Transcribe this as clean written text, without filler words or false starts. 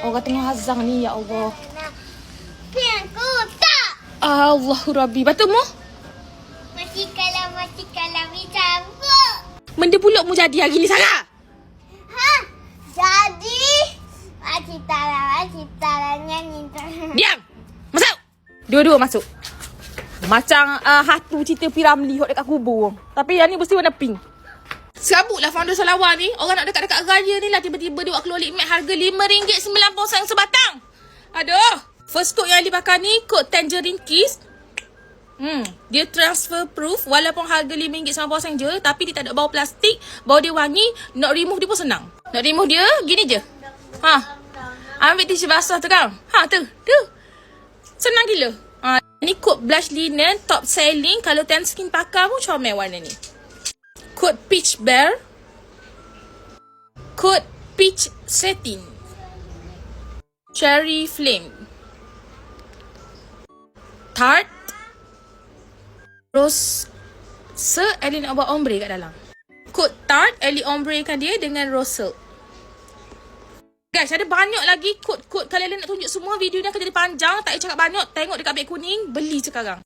Orang tengah azang ni, ya Allah. Aku tak. Allahu Rabbi. Betul mu? Mati kalau dicabut. Benda pulak mu jadi hari ni, Sarah. Ha? Jadi. Macam nyanyi. Diam. Masuk. Dua-dua masuk. Macam hatu cerita Piramli hot dekat kubur. Tapi yang ni mesti warna pink. Serabutlah founder Salawar ni. Orang nak dekat-dekat raya ni lah. Tiba-tiba dia buat keluar Liquid harga RM5.90 sebatang. Aduh. First code yang Ali pakai ni, kod Tangerine Kiss. Dia transfer proof. Walaupun harga RM5.90 je, tapi dia tak ada bau plastik. Bau dia wangi. Nak remove dia pun senang. Nak remove dia, gini je. Ambil tisu basah tu kan. Tu. Senang gila. Ni kod blush linen, top selling. Kalau tan skin pakai pun comel warna ni. Kod peach bear. Kod peach satin. Cherry flame. Tart. Rose. Ellie nak buat ombre kat dalam. Kod tart, Ellie ombre kan dia dengan rose silk. Guys, ada banyak lagi kod-kod. Kalau kalian nak tunjuk semua, video ni akan jadi panjang. Tak payah cakap banyak. Tengok dekat beg kuning. Beli sekarang.